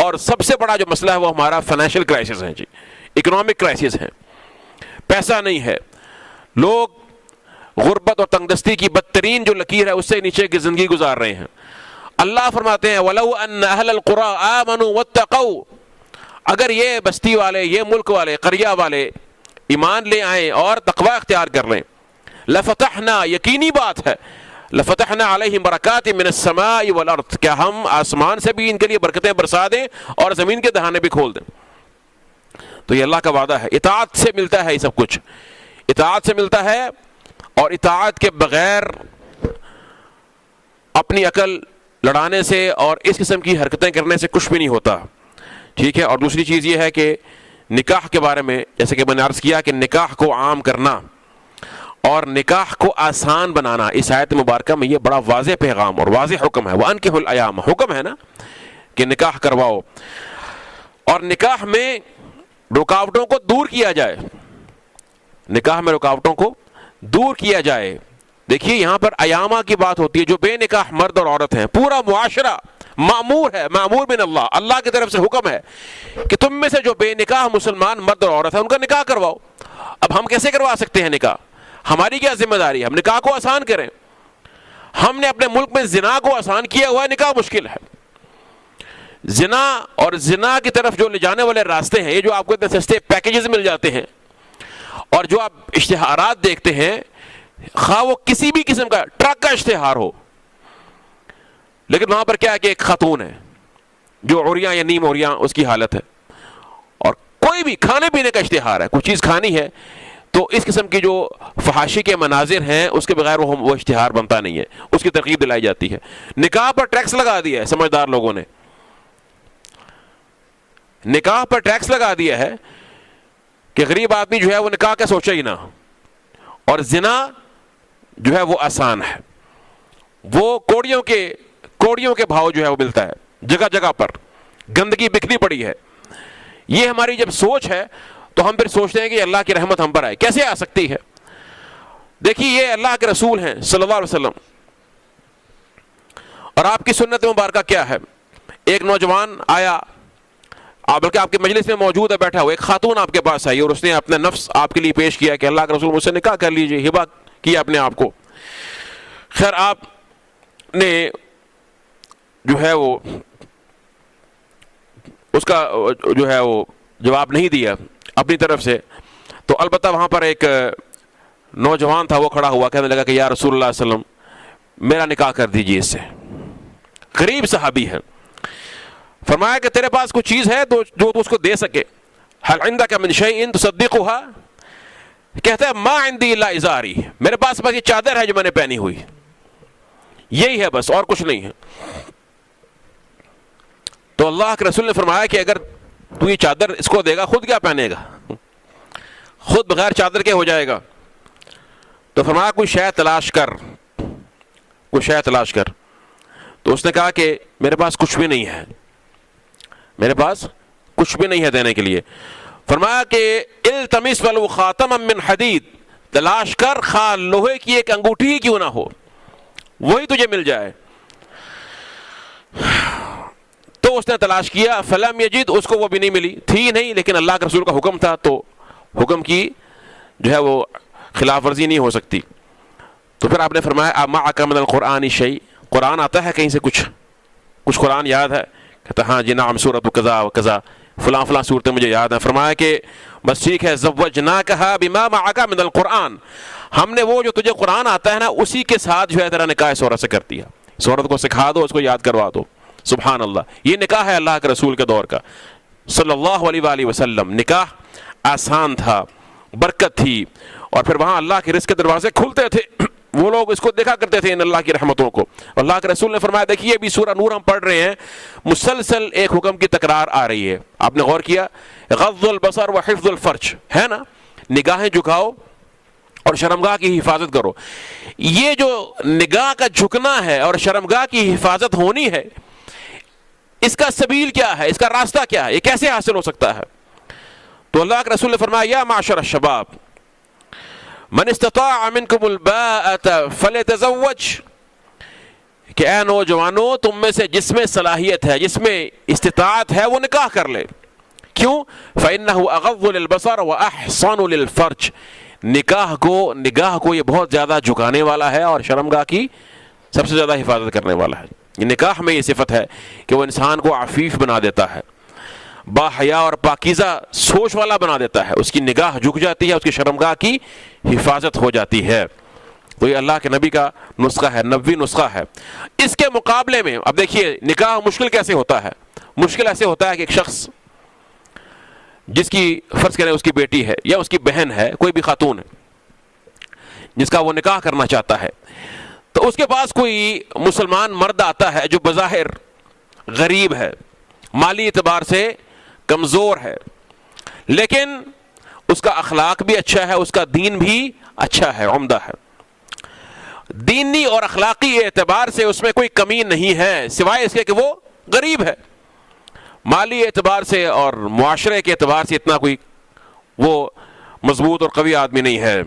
اور سب سے بڑا جو مسئلہ ہے وہ ہمارا فائنینشیل کرائسس ہے, جی اکنامک کرائسس ہے, پیسہ نہیں ہے, لوگ غربت اور تنگدستی کی بدترین جو لکیر ہے اس سے نیچے کی زندگی گزار رہے ہیں. اللہ فرماتے ہیں وَلَوْ أَنَّ أَهْلَ الْقُرَىٰ آمَنُوا وَاتَّقَوْا, اگر یہ بستی والے, یہ ملک والے, قریہ والے ایمان لے آئیں اور تقوی اختیار کر لیں, لَفَتَحْنَا, یقینی بات ہے, لَفَتَحْنَا عَلَيْهِمْ بَرَكَاتٍ مِّنَ السَّمَاءِ وَالْأَرْضِ, کیا ہم آسمان سے بھی ان کے لیے برکتیں برسا دیں اور زمین کے دہانے بھی کھول دیں. تو یہ اللہ کا وعدہ ہے. اطاعت سے ملتا ہے یہ سب کچھ, اطاعت سے ملتا ہے, اور اطاعت کے بغیر اپنی عقل لڑانے سے اور اس قسم کی حرکتیں کرنے سے کچھ بھی نہیں ہوتا. ٹھیک ہے. اور دوسری چیز یہ ہے کہ نکاح کے بارے میں جیسے کہ میں نے عرض کیا کہ نکاح کو عام کرنا اور نکاح کو آسان بنانا, اس آیت مبارکہ میں یہ بڑا واضح پیغام اور واضح حکم ہے. وَأَنكِحُوا الْأَيَامَ, حکم ہے نا کہ نکاح کرواؤ, اور نکاح میں رکاوٹوں کو دور کیا جائے, نکاح میں رکاوٹوں کو دور کیا جائے. دیکھیے یہاں پر ایامہ کی بات ہوتی ہے, جو بے نکاح مرد اور عورت ہیں, پورا معاشرہ معمور ہے, معمور من اللہ, اللہ کی طرف سے حکم ہے کہ تم میں سے جو بے نکاح مسلمان مرد اور عورت ہیں ان کا نکاح کرواؤ. اب ہم کیسے کروا سکتے ہیں نکاح؟ ہماری کیا ذمہ داری ہے؟ ہم نکاح کو آسان کریں. ہم نے اپنے ملک میں زنا کو آسان کیا ہوا ہے, نکاح مشکل ہے. زنا اور زنا کی طرف جو لے جانے والے راستے ہیں, یہ جو آپ کو اتنے سستے پیکیجز مل جاتے ہیں, اور جو آپ اشتہارات دیکھتے ہیں, خواہ وہ کسی بھی قسم کا ٹرک کا اشتہار ہو, لیکن وہاں پر کیا ہے کہ ایک خاتون ہے جو عریاں یا نیم عریاں اس کی حالت ہے, اور کوئی بھی کھانے پینے کا اشتہار ہے, کچھ چیز کھانی ہے, تو اس قسم کی جو فحاشی کے مناظر ہیں اس کے بغیر وہ اشتہار بنتا نہیں ہے, اس کی ترغیب دلائی جاتی ہے. نکاح پر ٹیکس لگا دیا ہے سمجھدار لوگوں نے, نکاح پر ٹیکس لگا دیا ہے کہ غریب آدمی جو ہے وہ نکاح کا سوچے ہی نہ, اور زنا جو ہے وہ آسان ہے، وہ کوڑیوں کے بھاؤ جو ہے وہ ملتا ہے جگہ جگہ پر، گندگی بکھری پڑی ہے۔ یہ ہماری جب سوچ ہے تو ہم پھر سوچتے ہیں کہ اللہ کی رحمت ہم پر آئے، کیسے آ سکتی ہے؟ دیکھیے یہ اللہ کے رسول ہیں صلی اللہ علیہ وسلم، اور آپ کی سنت مبارکہ کیا ہے؟ ایک نوجوان آیا، بلکہ آپ کے مجلس میں موجود ہے بیٹھا ہوا، ایک خاتون آپ کے پاس آئی اور اس نے اپنا نفس آپ کے لیے پیش کیا کہ اللہ کے رسول مجھ سے نکاح کر لیجئے، ہبہ کیا اپنے آپ کو۔ خیر آپ نے جو ہے وہ اس کا جو ہے وہ جواب نہیں دیا اپنی طرف سے، تو البتہ وہاں پر ایک نوجوان تھا، وہ کھڑا ہوا کہنے لگا کہ یا رسول اللہ صلی اللہ علیہ وسلم میرا نکاح کر دیجئے اس سے۔ غریب صحابی ہے، فرمایا کہ تیرے پاس کوئی چیز ہے جو تو اس کو دے سکے؟ هل عندك من شيء تصدقها؟ کہتا ہے ما عندي الا ازاری، میرے پاس بس یہ چادر ہے جو میں نے پہنی ہوئی، یہی ہے بس، اور کچھ نہیں ہے۔ تو اللہ کے رسول نے فرمایا کہ اگر تو یہ چادر اس کو دے گا خود کیا پہنے گا؟ خود بغیر چادر کے ہو جائے گا۔ تو فرمایا کوئی شے تلاش کر، کوئی شے تلاش کر۔ تو اس نے کہا کہ میرے پاس کچھ بھی نہیں ہے، میرے پاس کچھ بھی نہیں ہے دینے کے لیے۔ فرمایا کہ التمس ولو خاتما من حدید، تلاش کر خواہ لوہے کی ایک انگوٹھی ہی کیوں نہ ہو، وہی تجھے مل جائے۔ تو اس نے تلاش کیا، فلم یجد، اس کو وہ بھی نہیں ملی، تھی نہیں، لیکن اللہ کے رسول کا حکم تھا تو حکم کی جو ہے وہ خلاف ورزی نہیں ہو سکتی۔ تو پھر آپ نے فرمایا امعک من القرآن شیء، قرآن آتا ہے کہیں سے کچھ قرآن یاد ہے؟ کہتا ہاں جی نعم سورۃ کذا و کذا، فلاں فلاں صورتیں مجھے یاد ہیں۔ فرمایا کہ بس ٹھیک ہے، زوجناکھا بما معک من القرآن، ہم نے وہ جو تجھے قرآن آتا ہے نا اسی کے ساتھ جو ہے تیرا نکاح اس عورت سے کر دیا، اس عورت کو سکھا دو، اس کو یاد کروا دو۔ سبحان اللہ، یہ نکاح ہے اللہ کے رسول کے دور کا صلی اللہ علیہ وآلہ وسلم۔ نکاح آسان تھا، برکت تھی، اور پھر وہاں اللہ کے رزق کے دروازے کھلتے تھے، وہ لوگ اس کو دیکھا کرتے تھے ان اللہ کی رحمتوں کو۔ اللہ کے رسول نے فرمایا، دیکھیے ابھی سورہ نور ہم پڑھ رہے ہیں، مسلسل ایک حکم کی تکرار آ رہی ہے، آپ نے غور کیا؟ غض البصر و حفظ الفرج، ہے نا، نگاہیں جھکاؤ اور شرمگاہ کی حفاظت کرو۔ یہ جو نگاہ کا جھکنا ہے اور شرمگاہ کی حفاظت ہونی ہے، اس کا سبیل کیا ہے، اس کا راستہ کیا ہے، یہ کیسے حاصل ہو سکتا ہے؟ تو اللہ کے رسول نے فرمایا، یا معشر الشباب من استطاع منکم الباءۃ فلیتزوج، کہ اے نوجوانوں تم میں سے جس میں صلاحیت ہے، جس میں استطاعت ہے، وہ نکاح کر لے۔ کیوں؟ فإنہ اغض للبصر واحصن للفرج، نگاہ کو یہ بہت زیادہ جھکانے والا ہے اور شرمگاہ کی سب سے زیادہ حفاظت کرنے والا ہے۔ یہ نکاح میں یہ صفت ہے کہ وہ انسان کو عفیف بنا دیتا ہے، با حیا اور پاکیزہ سوچ والا بنا دیتا ہے، اس کی نگاہ جھک جاتی ہے، اس کی شرمگاہ کی حفاظت ہو جاتی ہے۔ تو یہ اللہ کے نبی کا نسخہ ہے، نبوی نسخہ ہے۔ اس کے مقابلے میں اب دیکھیے نکاح مشکل کیسے ہوتا ہے؟ مشکل ایسے ہوتا ہے کہ ایک شخص جس کی فرض کریں اس کی بیٹی ہے یا اس کی بہن ہے، کوئی بھی خاتون ہے جس کا وہ نکاح کرنا چاہتا ہے، تو اس کے پاس کوئی مسلمان مرد آتا ہے جو بظاہر غریب ہے، مالی اعتبار سے کمزور ہے، لیکن اس کا اخلاق بھی اچھا ہے، اس کا دین بھی اچھا ہے، عمدہ ہے، دینی اور اخلاقی اعتبار سے اس میں کوئی کمی نہیں ہے، سوائے اس کے کہ وہ غریب ہے، مالی اعتبار سے اور معاشرے کے اعتبار سے اتنا کوئی وہ مضبوط اور قوی آدمی نہیں ہے۔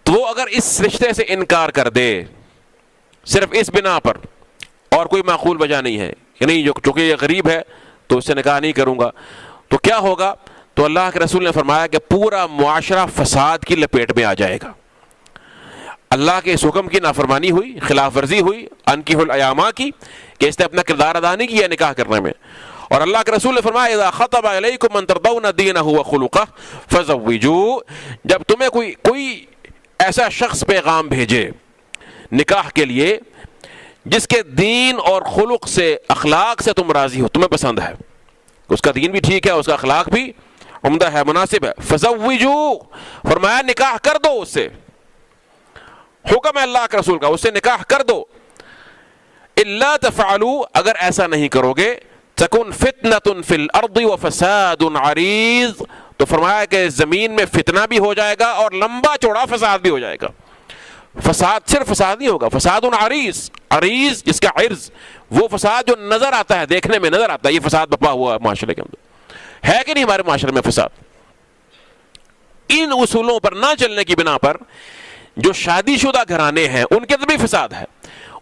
تو وہ اگر اس رشتے سے انکار کر دے صرف اس بنا پر، اور کوئی معقول وجہ نہیں ہے کہ نہیں چونکہ یہ غریب ہے تو اس سے نکاح نہیں کروں گا، تو کیا ہوگا؟ تو اللہ کے رسول نے فرمایا کہ پورا معاشرہ فساد کی لپیٹ میں آ جائے گا۔ اللہ کے اس حکم کی نافرمانی ہوئی، خلاف ورزی ہوئی، انکحوا الایام کی، کہ اس نے اپنا کردار ادا نہیں کیا نکاح کرنے میں۔ اور اللہ کے رسول نے فرمایا اذا خطب الیکم من ترضون دینہ وخلقہ فزوجوہ، جب تمہیں کوئی ایسا شخص پیغام بھیجے نکاح کے لیے جس کے دین اور خلق سے، اخلاق سے تم راضی ہو، تمہیں پسند ہے، اس کا دین بھی ٹھیک ہے، اس کا اخلاق بھی عمدہ ہے، مناسب ہے، فزوجوہ، فرمایا نکاح کر دو اس سے، حکم ہے اللہ کے رسول کا، اس سے نکاح کر دو۔ الا تفعلوا، اگر ایسا نہیں کرو گے، تکن فتنۃ فی الارض وفساد عریض، تو فرمایا کہ زمین میں فتنہ بھی ہو جائے گا اور لمبا چوڑا فساد بھی ہو جائے گا. فساد صرف فساد نہیں ہوگا، فساد عریض، عریض جس کا عرض، وہ فساد جو نظر آتا ہے، دیکھنے میں نظر آتا ہے، یہ فساد بپا ہوا ہے معاشرے کے اندر. ہے کہ نہیں ہمارے معاشرے میں فساد؟ ان اصولوں پر نہ چلنے کی بنا پر جو شادی شدہ گھرانے ہیں ان کے اندر بھی فساد ہے،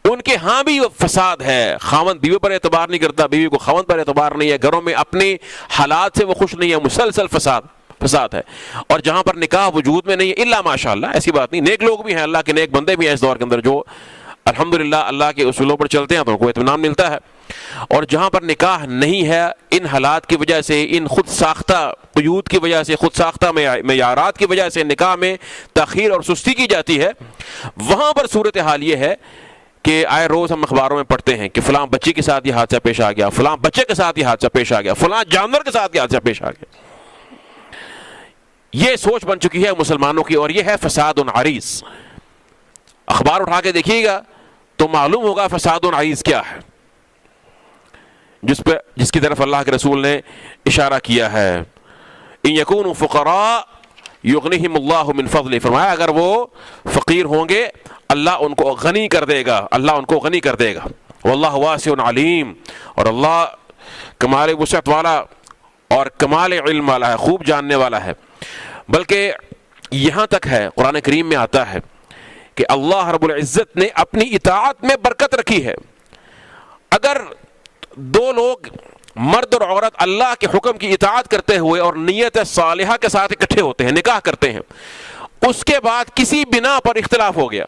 ان کے ہاں بھی فساد ہے. خاوند بیوی پر اعتبار نہیں کرتا، بیوی کو خاوند پر اعتبار نہیں ہے، گھروں میں اپنے حالات سے وہ خوش نہیں ہے، مسلسل فساد ہے. اور جہاں پر نکاح وجود میں نہیں ہے، الا ماشاء اللہ، ایسی بات نہیں، نیک لوگ بھی ہیں، اللہ کے نیک بندے بھی ہیں اس دور کے اندر جو الحمدللہ اللہ کے اصولوں پر چلتے ہیں تو ان کو اطمینان ملتا ہے. اور جہاں پر نکاح نہیں ہے، ان حالات کی وجہ سے، ان خود ساختہ قیود کی وجہ سے، خود ساختہ معیارات کی وجہ سے نکاح میں تاخیر اور سستی کی جاتی ہے، وہاں پر صورتحال یہ ہے کہ آئے روز ہم اخباروں میں پڑھتے ہیں کہ فلاں بچی کے ساتھ یہ حادثہ پیش آ گیا، فلاں بچے کے ساتھ یہ حادثہ پیش آ گیا، فلاں جانور کے ساتھ یہ حادثہ پیش آ گیا. یہ سوچ بن چکی ہے مسلمانوں کی، اور یہ ہے فساد عریض. اخبار اٹھا کے دیکھیے گا تو معلوم ہوگا فساد عریض کیا ہے، جس کی طرف اللہ کے رسول نے اشارہ کیا ہے. ان یکونوا فقراء یغنیہم اللہ من فضلہ، فرمایا اگر وہ فقیر ہوں گے اللہ ان کو غنی کر دے گا، اللہ ان کو غنی کر دے گا. واللہ واسع علیم، اور اللہ کمال وسعت والا اور کمال علم والا ہے، خوب جاننے والا ہے. بلکہ یہاں تک ہے قرآن کریم میں آتا ہے کہ اللہ رب العزت نے اپنی اطاعت میں برکت رکھی ہے. اگر دو لوگ مرد اور عورت اللہ کے حکم کی اطاعت کرتے ہوئے اور نیت صالحہ کے ساتھ اکٹھے ہوتے ہیں، نکاح کرتے ہیں، اس کے بعد کسی بنا پر اختلاف ہو گیا،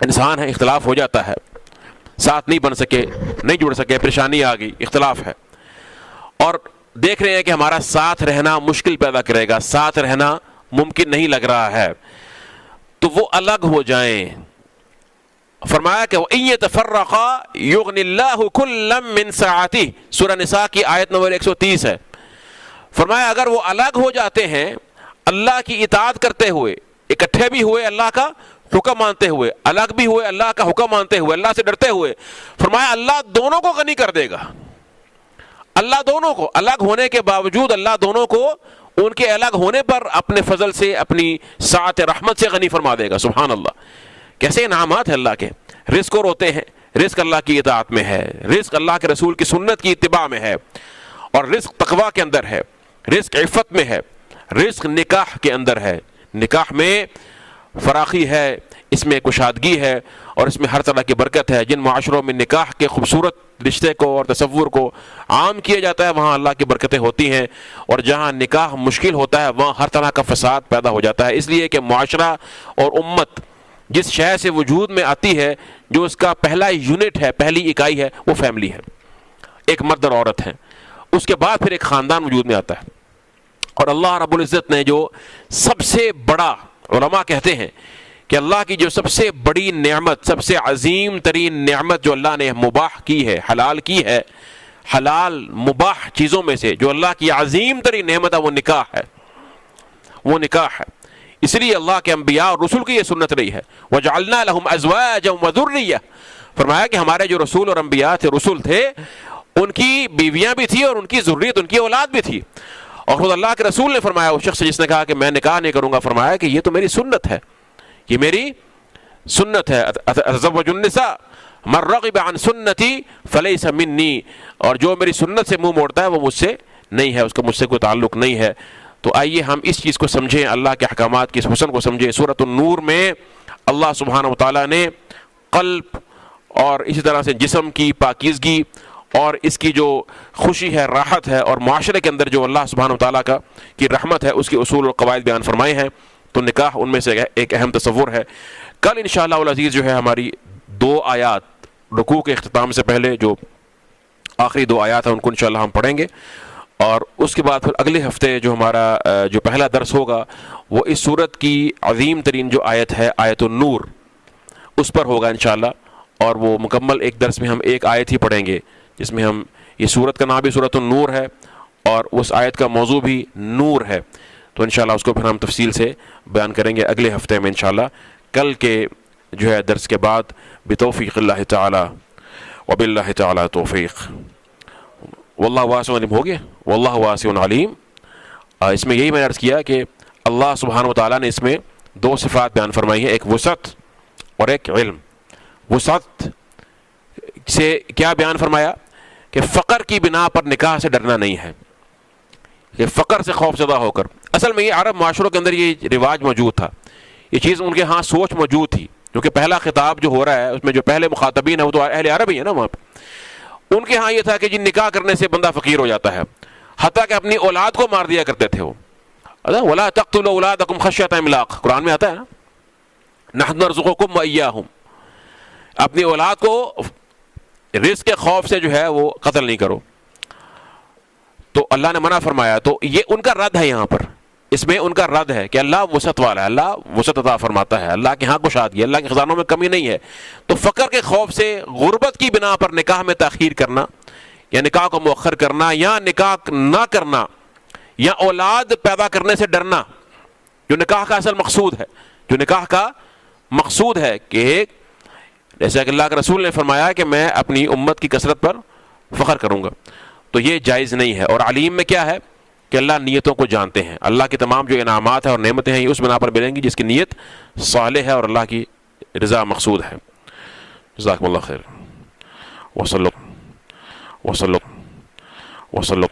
انسان ہے اختلاف ہو جاتا ہے، ساتھ نہیں بن سکے، نہیں جڑ سکے، پریشانی آ گئی، اختلاف ہے، اور دیکھ رہے ہیں کہ ہمارا ساتھ رہنا مشکل پیدا کرے گا، ساتھ رہنا ممکن نہیں لگ رہا ہے، تو وہ الگ ہو جائیں. فرمایا کہ وَإِن يَتَفَرَّقَا يُغْنِ اللَّهُ كُلًّا مِّن سَعَتِهِ، سورہ نساء کی آیت نمبر 130 ہے. فرمایا اگر وہ الگ ہو جاتے ہیں اللہ کی اطاعت کرتے ہوئے، اکٹھے بھی ہوئے اللہ کا حکم مانتے ہوئے، الگ بھی ہوئے اللہ کا حکم مانتے ہوئے، اللہ سے ڈرتے ہوئے، فرمایا اللہ دونوں کو غنی کر دے گا. اللہ دونوں کو، الگ ہونے کے باوجود اللہ دونوں کو ان کے الگ ہونے پر اپنے فضل سے، اپنی سعت رحمت سے غنی فرما دے گا. سبحان اللہ، کیسے انعامات ہیں اللہ کے. رزق اور ہوتے ہیں، رزق اللہ کی اطاعت میں ہے، رزق اللہ کے رسول کی سنت کی اتباع میں ہے، اور رزق تقوی کے اندر ہے، رزق عفت میں ہے، رزق نکاح کے اندر ہے. نکاح میں فراخی ہے، اس میں کشادگی ہے، اور اس میں ہر طرح کی برکت ہے. جن معاشروں میں نکاح کے خوبصورت رشتے کو اور تصور کو عام کیا جاتا ہے وہاں اللہ کی برکتیں ہوتی ہیں، اور جہاں نکاح مشکل ہوتا ہے وہاں ہر طرح کا فساد پیدا ہو جاتا ہے. اس لیے کہ معاشرہ اور امت جس شے سے وجود میں آتی ہے، جو اس کا پہلا یونٹ ہے، پہلی اکائی ہے، وہ فیملی ہے، ایک مرد اور عورت ہے. اس کے بعد پھر ایک خاندان وجود میں آتا ہے. اور اللہ رب العزت نے جو سب سے بڑا، علماء کہتے ہیں کہ اللہ کی جو سب سے بڑی نعمت، سب سے عظیم ترین نعمت جو اللہ نے مباح کی ہے، حلال کی ہے، حلال مباح چیزوں میں سے جو اللہ کی عظیم ترین نعمت ہے وہ نکاح ہے، وہ نکاح ہے. اس لیے اللہ کے انبیاء اور رسول کی یہ سنت رہی ہے. وَجَعَلْنَا لَهُمْ أَزْوَاجًا وَذُرِّيَّةً، فرمایا کہ ہمارے جو رسول اور انبیاء تھے، رسول تھے، ان کی بیویاں بھی تھی اور ان کی ذریت، ان کی اولاد بھی تھی. اور خود اللہ کے رسول نے فرمایا، اس شخص جس نے کہا کہ میں نکاح نہیں کروں گا، فرمایا کہ یہ تو میری سنت ہے، یہ میری سنت ہے. أَتَزَوَّجُ النِّسَاءَ مَن رَغِبَ عَن سُنَّتِي فَلَيْسَ مِنِّي، اور جو میری سنت سے منہ موڑتا ہے وہ مجھ سے نہیں ہے، اس کا مجھ سے کوئی تعلق نہیں ہے. تو آئیے ہم اس چیز کو سمجھیں، اللہ کے احکامات کی اس حسن کو سمجھیں. سورۃ النور میں اللہ سبحانہ وتعالیٰ نے قلب اور اسی طرح سے جسم کی پاکیزگی اور اس کی جو خوشی ہے، راحت ہے، اور معاشرے کے اندر جو اللہ سبحانہ وتعالیٰ کی رحمت ہے، اس کے اصول اور قواعد بیان فرمائے ہیں. تو نکاح ان میں سے ایک اہم تصور ہے. کل انشاءاللہ العزیز جو ہے ہماری 2 آیات رکوع کے اختتام سے پہلے، جو آخری 2 آیات ہیں، ان کو انشاءاللہ ہم پڑھیں گے، اور اس کے بعد پھر اگلے ہفتے جو ہمارا جو پہلا درس ہوگا وہ اس سورت کی عظیم ترین جو آیت ہے، آیت النور، اس پر ہوگا انشاءاللہ. اور وہ مکمل ایک درس میں ہم ایک آیت ہی پڑھیں گے، جس میں ہم، یہ سورت کا نام بھی سورۃ النور ہے اور اس آیت کا موضوع بھی نور ہے. تو انشاءاللہ اس کو پھر ہم تفصیل سے بیان کریں گے اگلے ہفتے میں انشاءاللہ، کل کے جو ہے درس کے بعد، بتوفیق اللہ تعالی وباللہ تعالی توفیق. واللہ واسع علیم. ہو گیا؟ واللہ واسع علیم. اس میں یہی میں نے عرض کیا کہ اللہ سبحانہ و تعالیٰ نے اس میں دو صفات بیان فرمائی ہیں، ایک وسعت اور ایک علم۔ وسعت سے کیا بیان فرمایا کہ فقر کی بنا پر نکاح سے ڈرنا نہیں ہے، کہ فقر سے خوف زدہ ہو کر، اصل میں یہ عرب معاشروں کے اندر یہ رواج موجود تھا، یہ چیز ان کے ہاں سوچ موجود تھی، کیونکہ پہلا خطاب جو ہو رہا ہے اس میں جو پہلے مخاطبین ہیں وہ تو اہل عرب ہی ہیں نا وہاں پہ۔ ان کے ہاں یہ تھا کہ جن نکاح کرنے سے بندہ فقیر ہو جاتا ہے، حتیٰ کہ اپنی اولاد کو مار دیا کرتے تھے وہ۔ وَلَا تَقْتُلُوا أَوْلَادَكُمْ خَشْيَةَ إِمْلَاقٍ، قرآن میں آتا ہے نا، نَحْنُ نَرْزُقُكُمْ وَإِيَّاهُمْ، اپنی اولاد کو رزق کے خوف سے جو ہے وہ قتل نہیں کرو۔ تو اللہ نے منع فرمایا، تو یہ ان کا رد ہے، یہاں پر اس میں ان کا رد ہے کہ اللہ وسعت والا ہے، اللہ وسعت عطا فرماتا ہے، اللہ کے ہاں کشادگی، اللہ کے خزانوں میں کمی نہیں ہے۔ تو فقر کے خوف سے غربت کی بنا پر نکاح میں تاخیر کرنا یا نکاح کو مؤخر کرنا یا نکاح نہ کرنا یا اولاد پیدا کرنے سے ڈرنا، جو نکاح کا اصل مقصود ہے، جو نکاح کا مقصود ہے کہ جیسا کہ اللہ کے رسول نے فرمایا کہ میں اپنی امت کی کثرت پر فخر کروں گا، تو یہ جائز نہیں ہے۔ اور علیم میں کیا ہے کہ اللہ نیتوں کو جانتے ہیں، اللہ کی تمام جو انعامات ہیں اور نعمتیں ہیں یہ اس بنا پر ملیں گی جس کی نیت صالح ہے اور اللہ کی رضا مقصود ہے۔ جزاکم اللہ خیر۔ وصلو